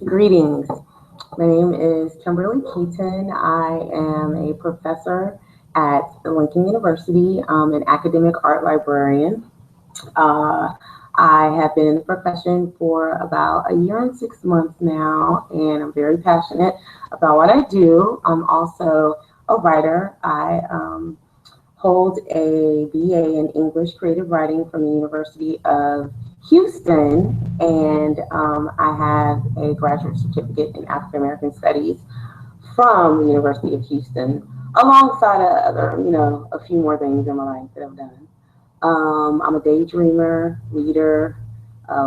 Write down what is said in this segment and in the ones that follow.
Greetings. My name is Kimberly Keaton. I am a professor at Lincoln University. I'm an academic art librarian. Uh, I have been in the profession for about a year and 6 months now, and I'm very passionate about what I do. I'm also a writer. I hold a BA in English Creative Writing from the University of Houston, and I have a graduate certificate in African American Studies from the University of Houston, alongside other, a few more things in my life that I've done. I'm a daydreamer, reader,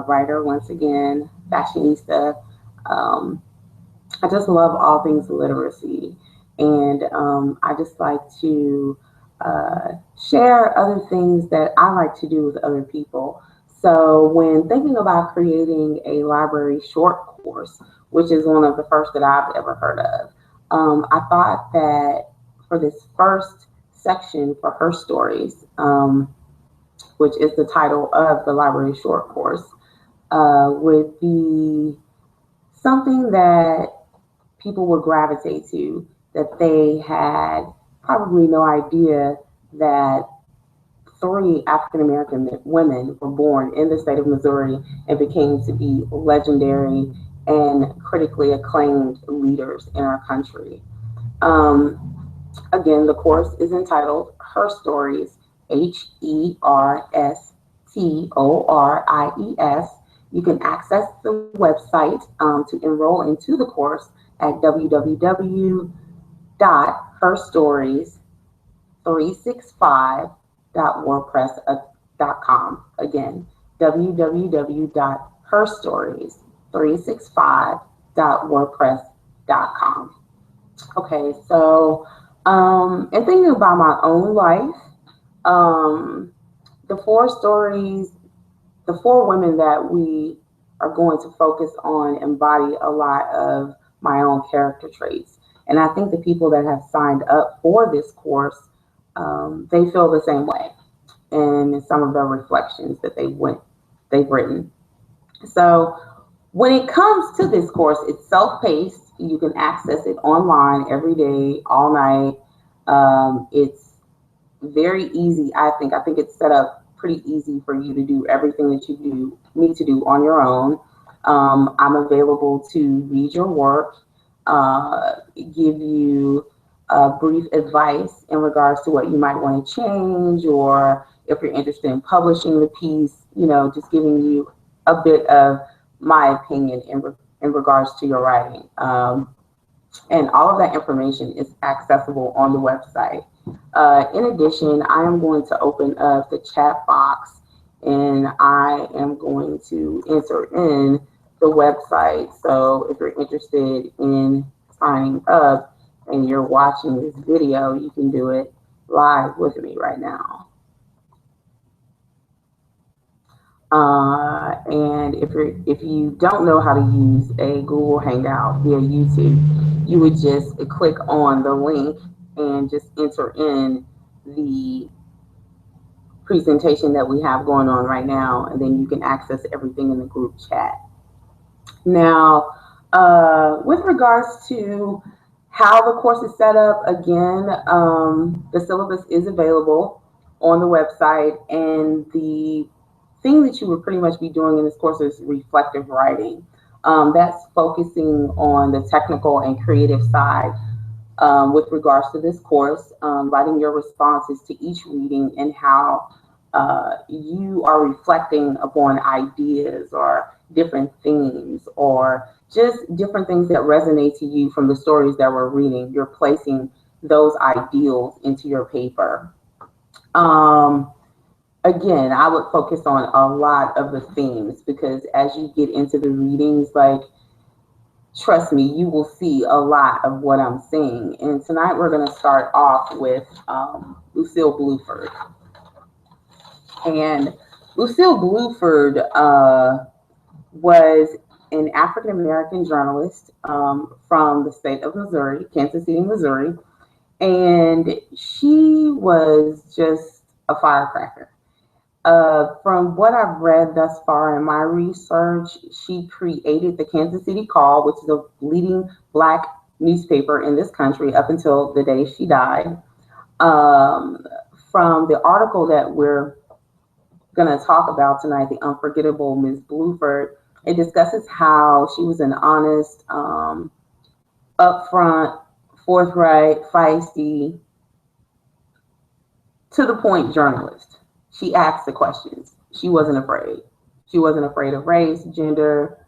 writer, once again, fashionista. Um, I just love all things literacy, and I just like to share other things that I like to do with other people. So when thinking about creating a library short course, which is one of the first that I've ever heard of, I thought that for this first section for her stories, which is the title of the library short course, would be something that people would gravitate to, that they had probably no idea that three African American women were born in the state of Missouri and became to be legendary and critically acclaimed leaders in our country. Again, the course is entitled Her Stories, HERSTORIES. You can access the website to enroll into the course at www.herstories365.wordpress.com. Again, www.herstories365.wordpress.com. Okay, so and thinking about my own life, um, the the four women that we are going to focus on embody a lot of my own character traits. And I think the people that have signed up for this course, they feel the same way in some of the reflections that they've written. So when it comes to this course, it's self-paced. You can access it online every day, all night. It's very easy, I think. I think it's set up pretty easy for you to do everything that you need to do on your own. I'm available to read your work, give you brief advice in regards to what you might want to change, or if you're interested in publishing the piece, just giving you a bit of my opinion in regards to your writing. And all of that information is accessible on the website. In addition, I am going to open up the chat box, and I am going to enter in the website. So if you're interested in signing up and you're watching this video, you can do it live with me right now. And if you don't know how to use a Google Hangout via YouTube, you would just click on the link and just enter in the presentation that we have going on right now, and then you can access everything in the group chat. Now, with regards to how the course is set up, again, the syllabus is available on the website, and the thing that you would pretty much be doing in this course is reflective writing. That's focusing on the technical and creative side with regards to this course, writing your responses to each reading and how you are reflecting upon ideas or different themes or just different things that resonate to you from the stories that we're reading. You're placing those ideals into your paper. Again, I would focus on a lot of the themes, because as you get into the readings, like, trust me, you will see a lot of what I'm saying. And tonight we're going to start off with Lucile Bluford. And Lucile Bluford was an African American journalist from the state of Missouri, Kansas City, Missouri. And she was just a firecracker. From what I've read thus far in my research, she created the Kansas City Call, which is a leading Black newspaper in this country up until the day she died. Um, from the article that we're going to talk about tonight, The Unforgettable Miss Bluford, it discusses how she was an honest, upfront, forthright, feisty, to the point journalist. She asked the questions. She wasn't afraid. She wasn't afraid of race, gender,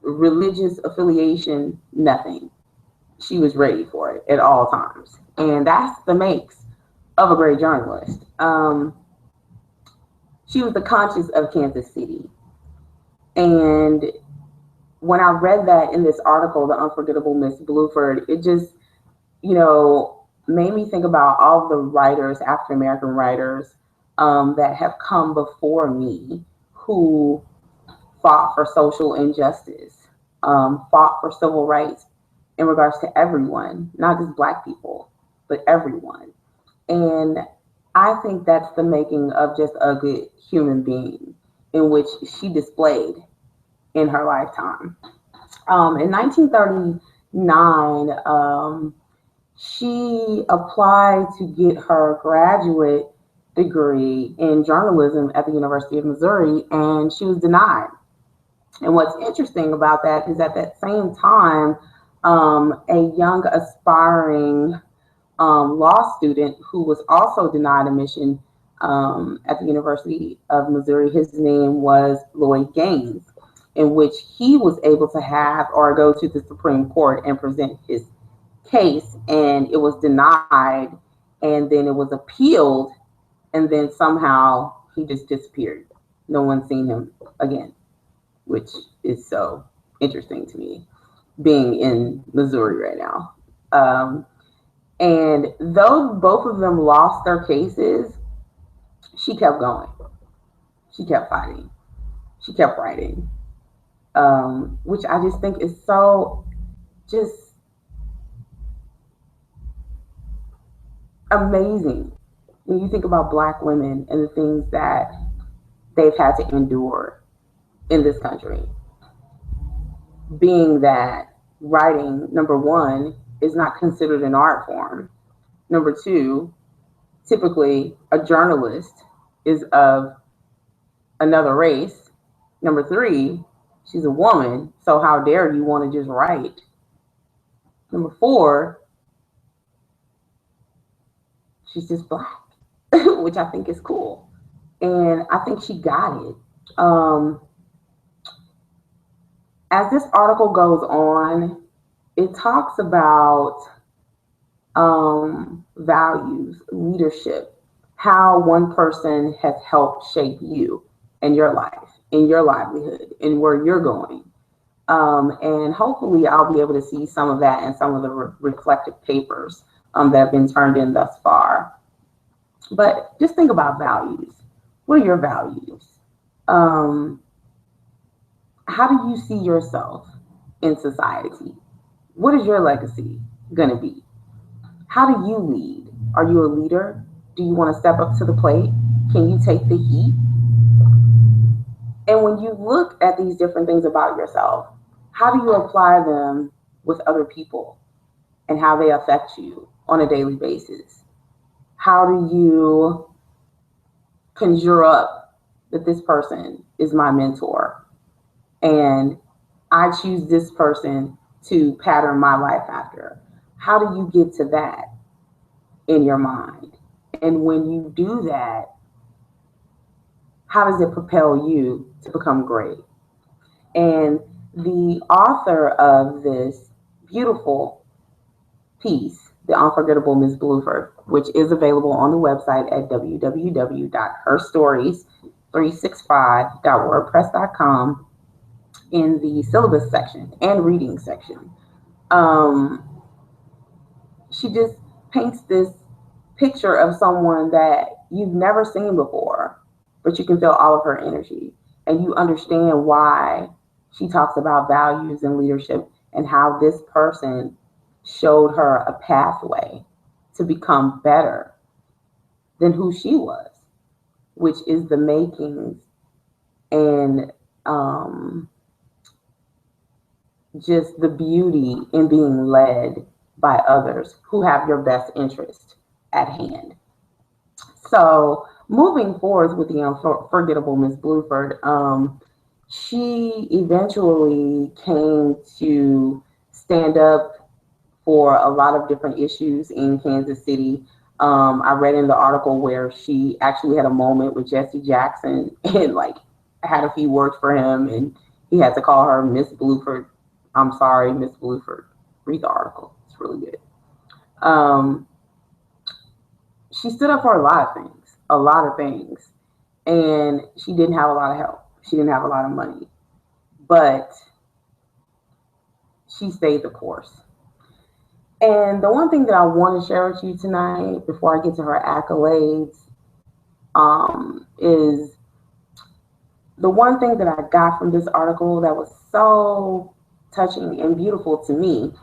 religious affiliation, nothing. She was ready for it at all times. And that's the makes of a great journalist. She was the conscience of Kansas City. And when I read that in this article, The Unforgettable Miss Bluford, it just, made me think about all the writers, African American writers, that have come before me who fought for social injustice, fought for civil rights in regards to everyone, not just Black people, but everyone. And I think that's the making of just a good human being, in which she displayed in her lifetime. In 1939, she applied to get her graduate degree in journalism at the University of Missouri, and she was denied. And what's interesting about that is at that same time, a young aspiring law student who was also denied admission at the University of Missouri, his name was Lloyd Gaines, in which he was able to have or go to the Supreme Court and present his case, and it was denied, and then it was appealed, and then somehow he just disappeared. No one's seen him again, which is so interesting to me, being in Missouri right now. And though both of them lost their cases, she kept going. She kept fighting. She kept writing, which I just think is so just amazing when you think about Black women and the things that they've had to endure in this country. Being that writing, number one, is not considered an art form. Number two, typically a journalist is of another race. Number three, she's a woman, so how dare you want to just write? Number four, she's just Black, which I think is cool. And I think she got it. As this article goes on, it talks about values, leadership, how one person has helped shape you and your life, in your livelihood, and where you're going. And hopefully I'll be able to see some of that in some of the reflective papers that have been turned in thus far. But just think about values. What are your values? How do you see yourself in society? What is your legacy going to be? How do you lead? Are you a leader? Do you want to step up to the plate? Can you take the heat? And when you look at these different things about yourself, how do you apply them with other people and how they affect you on a daily basis? How do you conjure up that this person is my mentor and I choose this person to pattern my life after? How do you get to that in your mind? And when you do that, how does it propel you to become great? And the author of this beautiful piece, The Unforgettable Miss Bluford, which is available on the website at www.herstories365.wordpress.com in the syllabus section and reading section. She just paints this picture of someone that you've never seen before, but you can feel all of her energy and you understand why she talks about values and leadership and how this person showed her a pathway to become better than who she was. which is the makings and just the beauty in being led by others who have your best interest at hand. So moving forward with the unforgettable Miss Bluford, she eventually came to stand up for a lot of different issues in Kansas City. I read in the article where she actually had a moment with Jesse Jackson and like had a few words for him, and he had to call her Miss Bluford. I'm sorry, Miss Bluford. Read the article; it's really good. Um, she stood up for a lot of things, and she didn't have a lot of help. She didn't have a lot of money, but she stayed the course. And the one thing that I want to share with you tonight, before I get to her accolades, is the one thing that I got from this article that was so touching and beautiful to me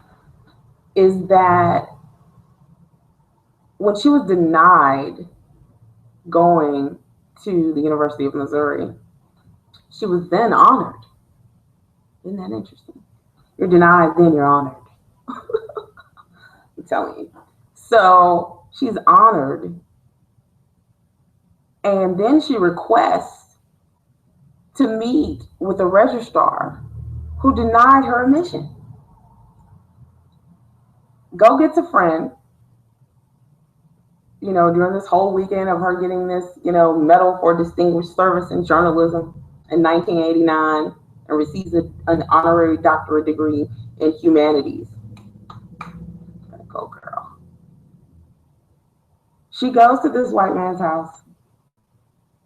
is that when she was denied going to the University of Missouri, she was then honored. Isn't that interesting? You're denied, then you're honored. I'm telling you. So she's honored, and then she requests to meet with a registrar who denied her admission. Go gets a friend, during this whole weekend of her getting this, Medal for Distinguished Service in Journalism in 1989, and receives an honorary doctorate degree in humanities. Gotta go, girl. She goes to this white man's house.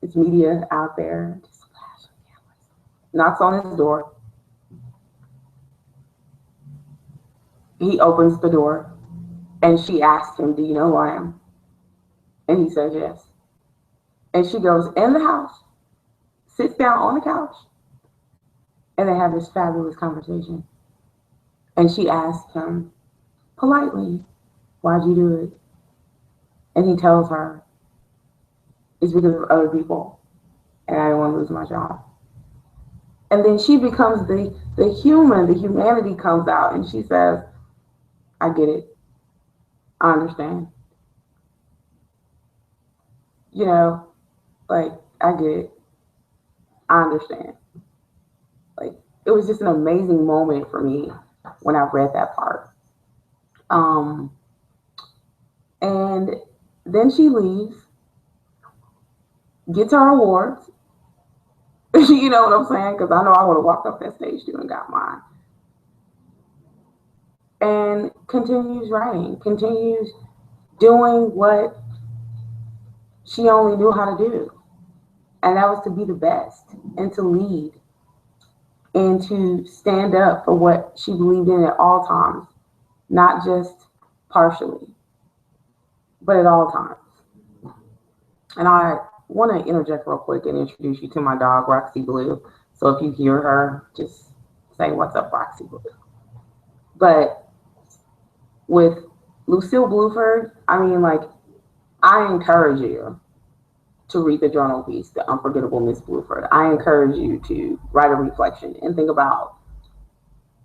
It's media out there. Just knocks on his door. He opens the door, and she asks him, "Do you know who I am?" And he says yes. And she goes in the house, sits down on the couch, and they have this fabulous conversation. And she asks him politely, "Why'd you do it?" And he tells her, "It's because of other people, and I don't want to lose my job." And then she becomes the humanity comes out, and she says, "I get it. I understand. Like, I get it. I understand." Like, it was just an amazing moment for me when I read that part. And then she leaves, gets her awards. You know what I'm saying? Because I know I would have walked up that stage too and got mine. And continues writing, continues doing what she only knew how to do. And that was to be the best and to lead and to stand up for what she believed in at all times, not just partially, but at all times. And I want to interject real quick and introduce you to my dog, Roxy Blue. So if you hear her, just say, "What's up, Roxy Blue?" But with Lucile Bluford, I mean, like, I encourage you to read the journal piece, The Unforgettable Miss Bluford. I encourage you to write a reflection and think about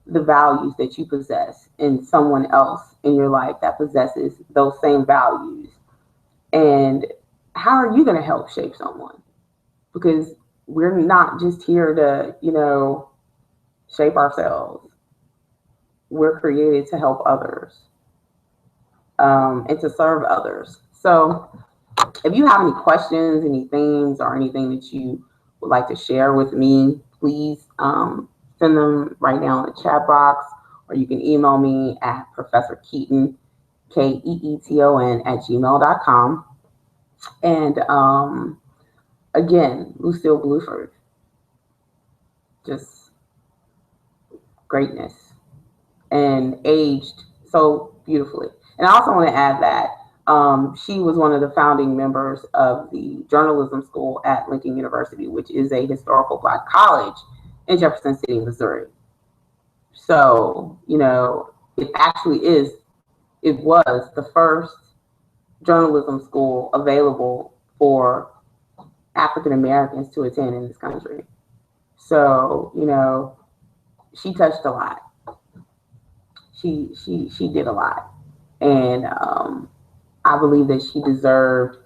the values that you possess in someone else in your life that possesses those same values. And how are you going to help shape someone? Because we're not just here to, shape ourselves. We're created to help others, and to serve others. So if you have any questions, any themes, or anything that you would like to share with me, please send them right now in the chat box, or you can email me at Professor Keeton, KEETON, @gmail.com. And again, Lucile Bluford, just greatness, and aged so beautifully. And I also want to add that she was one of the founding members of the journalism school at Lincoln University, which is a historical Black college in Jefferson City, Missouri. So, it was the first journalism school available for African Americans to attend in this country. So, you know, she touched a lot. She did a lot. And I believe that she deserved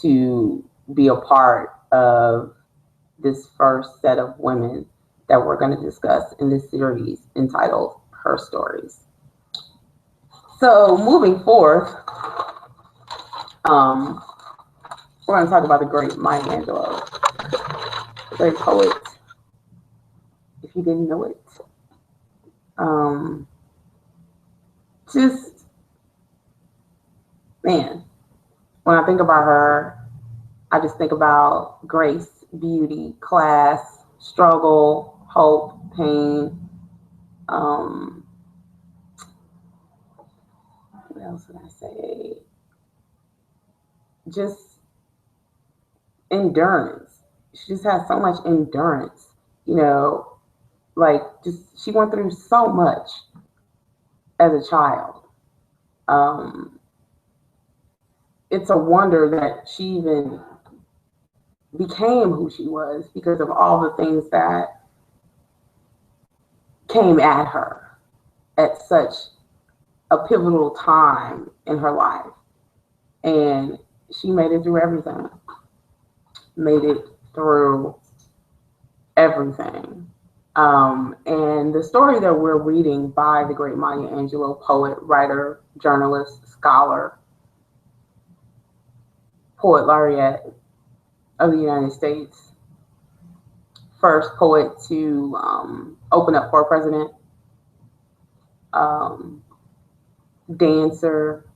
to be a part of this first set of women that we're going to discuss in this series entitled Her Stories. So moving forth, we're going to talk about the great Maya Angelou, the great poet, if you didn't know it. Just, man, when I think about her, I just think about grace, beauty, class, struggle, hope, pain. What else would I say? Just endurance. She just has so much endurance, you know, like just she went through so much as a child. It's a wonder that she even became who she was because of all the things that came at her at such a pivotal time in her life. And she made it through everything. Made it through everything. And the story that we're reading by the great Maya Angelou, poet, writer, journalist, scholar, poet laureate of the United States, first poet to open up for a president, dancer,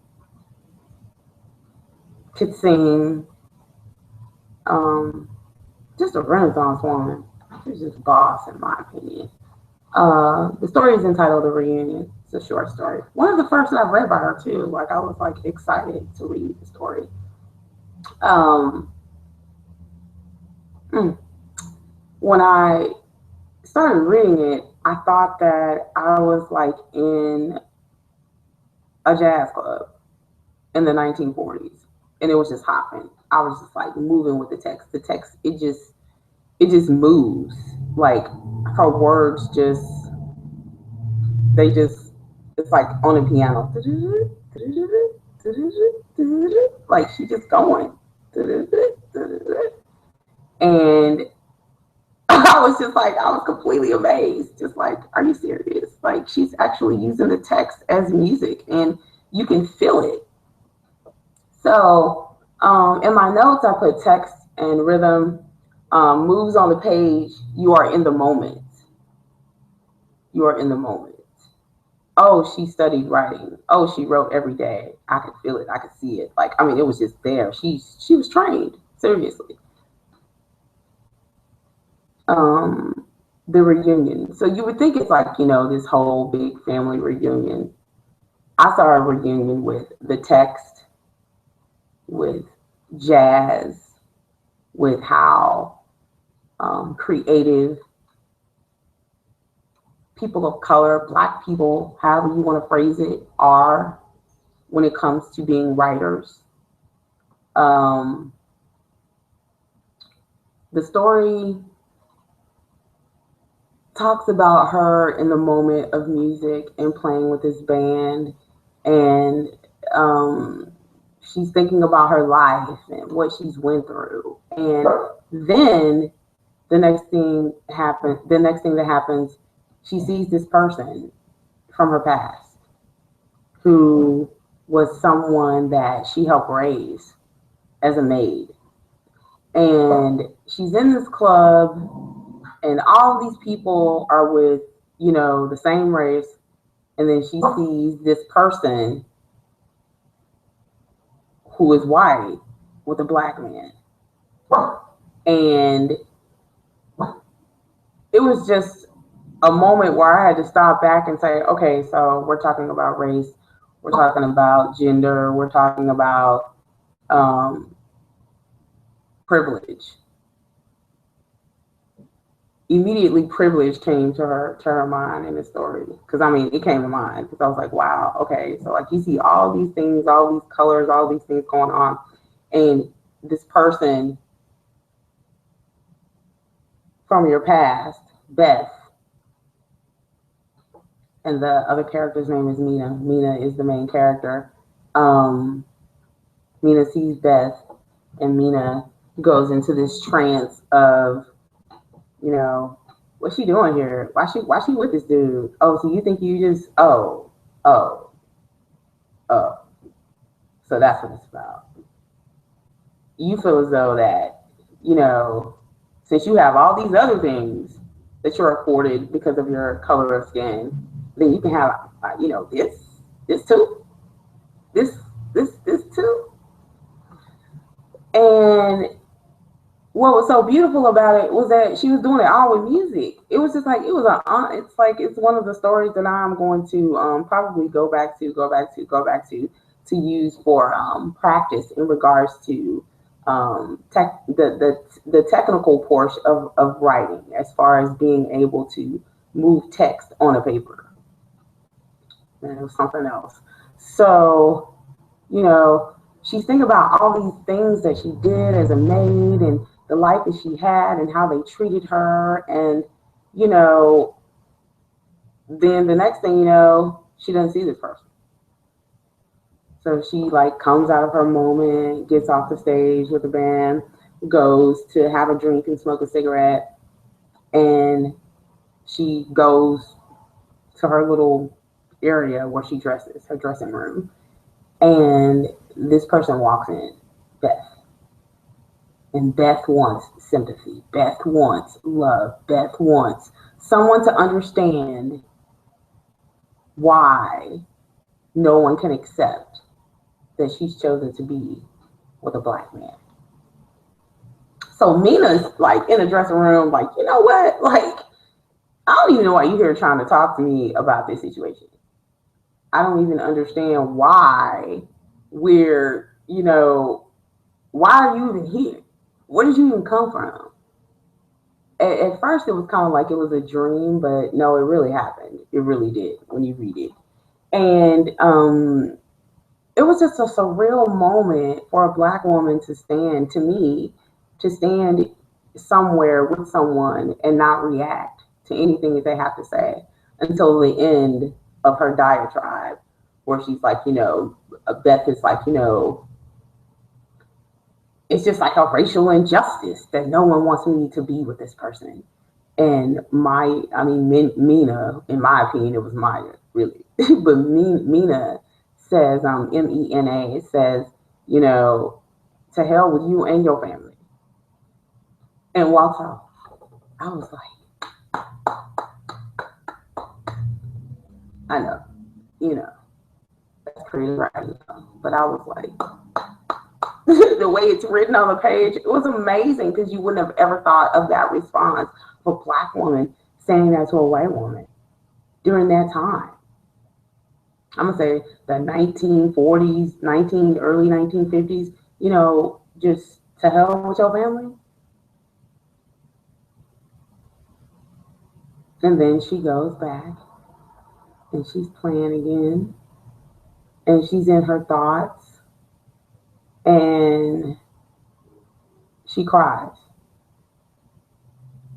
could sing, just a Renaissance woman. She's just boss, in my opinion. The story is entitled The Reunion. It's a short story. One of the first that I've read by her too. Like I was like excited to read the story. When I started reading it, I thought that I was like in a jazz club in the 1940s, and it was just hopping. I was just like moving with the text. The text, it just moves. Like her words it's like on a piano. Like she just going. And I was just like, I was completely amazed. Just like, are you serious? Like she's actually using the text as music and you can feel it. So in my notes, I put text and rhythm, moves on the page. You are in the moment. You are in the moment. Oh, she studied writing. Oh, she wrote every day. I could feel it. I could see it. Like, I mean, it was just there. She was trained, seriously. The reunion. So you would think it's like, you know, this whole big family reunion. I saw a reunion with the text, with jazz, with how creative people of color, Black people, however you want to phrase it, are when it comes to being writers. The story talks about her in the moment of music and playing with this band, and she's thinking about her life and what she's went through. And then the next thing that happens, she sees this person from her past who was someone that she helped raise as a maid. And she's in this club, and all these people are with, you know, the same race. And then she sees this person who is white with a Black man. And it was just a moment where I had to stop back and say, okay, so we're talking about race, we're talking about gender, we're talking about privilege. Immediately privilege came to her mind in the story, because I mean it came to mind because I was like, wow, okay, so like you see all these things, all these colors, all these things going on, and this person from your past, Beth, and the other character's name is Mina. Mina is the main character. Um, Mina sees Beth, and Mina goes into this trance of, you know, what's she doing here? Why she with this dude? Oh, so you think you just oh oh. So that's what it's about. You feel as though that, since you have all these other things that you're afforded because of your color of skin, then you can have, this too, this, this too. And what was so beautiful about it was that she was doing it all with music. It was just like it's one of the stories that I'm going to probably go back to use for practice in regards to the technical portion of writing, as far as being able to move text on a paper. And it was something else. So, you know, she's thinking about all these things that she did as a maid and the life that she had and how they treated her. And, then the next thing you know, she doesn't see this person. So she like comes out of her moment, gets off the stage with the band, goes to have a drink and smoke a cigarette, and she goes to her little area where she dresses, her dressing room. And this person walks in, Beth. And Beth wants sympathy. Beth wants love. Beth wants someone to understand why no one can accept that she's chosen to be with a black man. So Mina's like in the dressing room, like, you know what? Like, I don't even know why you're here trying to talk to me about this situation. I don't even understand why why are you even here? Where did you even come from? At first, it was kind of like it was a dream, but no, it really happened. It really did when you read it. And it was just a surreal moment for a black woman to stand, to me, to stand somewhere with someone and not react to anything that they have to say until the end of her diatribe, where she's like, Beth is like, it's just like a racial injustice that no one wants me to be with this person. And Mina, in my opinion, it was Maya, really. But Mina says, MENA, it says, to hell with you and your family. And walks off. I was like, I know, that's crazy, right? But I was like, the way it's written on the page, it was amazing, because you wouldn't have ever thought of that response of a black woman saying that to a white woman during that time. I'm gonna say the 1940s, early 1950s, just to hell with your family. And then she goes back and she's playing again, and she's in her thoughts, and she cries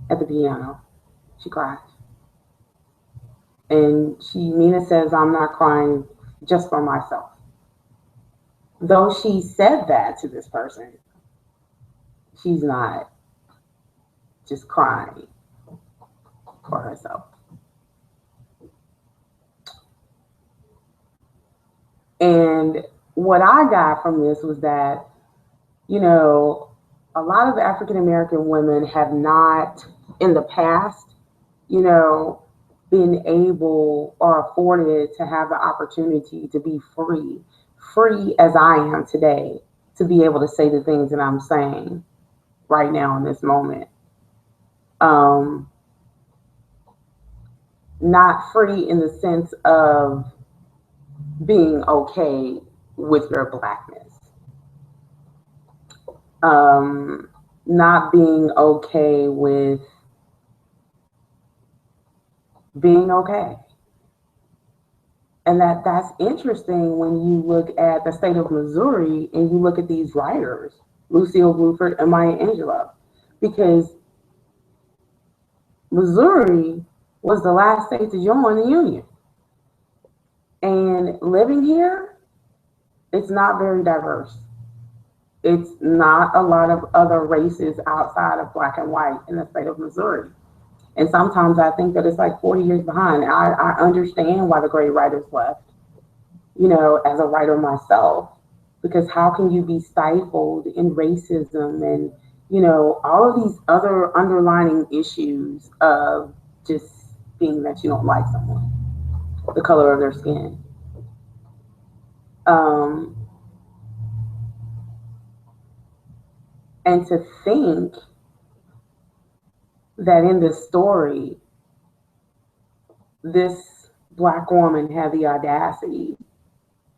at the piano. She cries. And Mina says, I'm not crying just for myself. Though she said that to this person, she's not just crying for herself. And what I got from this was that, a lot of African American women have not, in the past, been able or afforded to have the opportunity to be free as I am today, to be able to say the things that I'm saying right now in this moment. Not free in the sense of being okay with your blackness. Not being okay with being okay. And that's interesting when you look at the state of Missouri and you look at these writers, Lucile, Bluford, and Maya Angelou, because Missouri was the last state to join the Union. And living here, it's not very diverse. It's not a lot of other races outside of black and white in the state of Missouri. And sometimes I think that it's like 40 years behind. I understand why the great writers left, as a writer myself, because how can you be stifled in racism and, all of these other underlining issues of just being that you don't like someone, the color of their skin. And to think that in this story, this Black woman had the audacity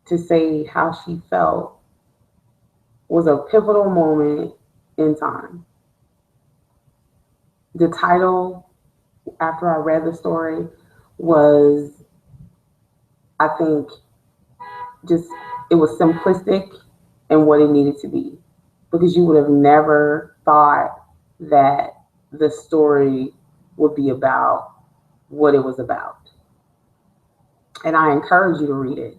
to say how she felt was a pivotal moment in time. The title, after I read the story, was, I think, it was simplistic in what it needed to be, because you would have never thought that the story would be about what it was about. And I encourage you to read it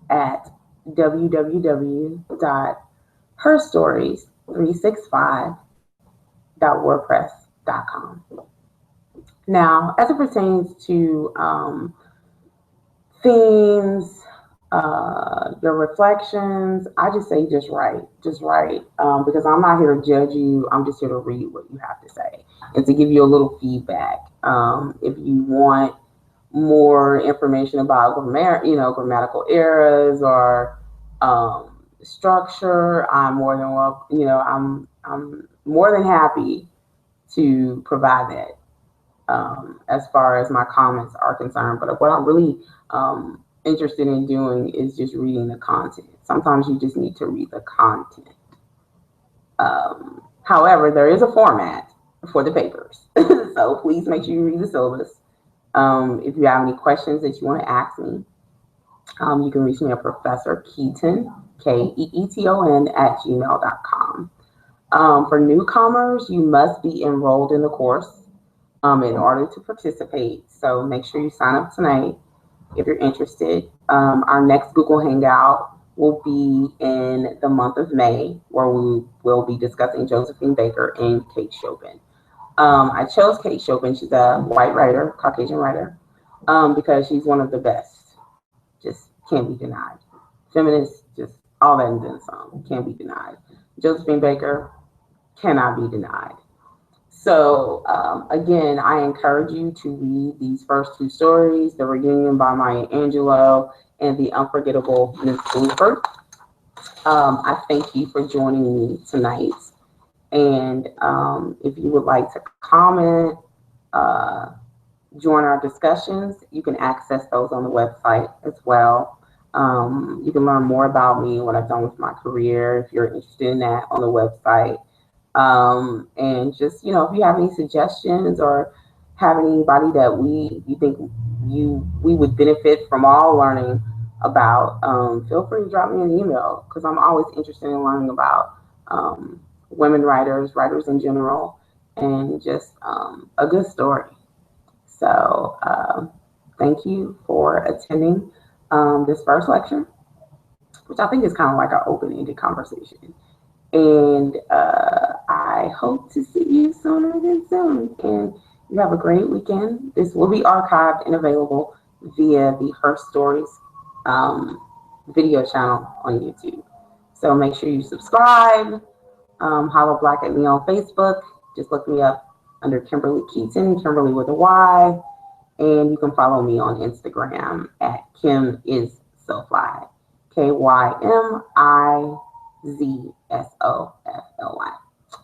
at www.herstories365.wordpress.com. Now, as it pertains to themes, your reflections, I just say just write, because I'm not here to judge you. I'm just here to read what you have to say and to give you a little feedback. If you want more information about grammatical errors or structure, I'm more than welcome. I'm more than happy to provide that as far as my comments are concerned. But what I'm really interested in doing is just reading the content. Sometimes you just need to read the content. However, there is a format for the papers, so please make sure you read the syllabus. If you have any questions that you want to ask me, you can reach me at Professor Keeton, Keeton, @gmail.com. For newcomers, you must be enrolled in the course in order to participate. So make sure you sign up tonight if you're interested. Our next Google Hangout will be in the month of May, where we will be discussing Josephine Baker and Kate Chopin. I chose Kate Chopin. She's a white writer, Caucasian writer, because she's one of the best. Just can't be denied. Feminist, just all that and then some, can't be denied. Josephine Baker cannot be denied. So again, I encourage you to read these first two stories, The Reunion by Maya Angelou and The Unforgettable Miss Bluford. I thank you for joining me tonight. And if you would like to comment, join our discussions, you can access those on the website as well. You can learn more about me, what I've done with my career, if you're interested in that, on the website. And just, if you have any suggestions or have anybody that you think we would benefit from all learning about, feel free to drop me an email, because I'm always interested in learning about women writers in general, and just a good story. So thank you for attending this first lecture, which I think is kind of like an open-ended conversation. And I hope to see you sooner than soon. And you have a great weekend. This will be archived and available via the Her Stories video channel on YouTube. So make sure you subscribe. Holla Black at me on Facebook. Just look me up under Kimberly Keeton, Kimberly with a Y. And you can follow me on Instagram at Kim is so fly. KYMIZSOFLY.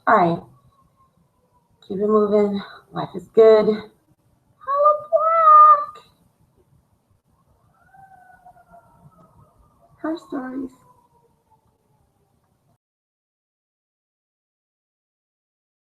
All right. Keep it moving. Life is good. Holla Black. Her Stories.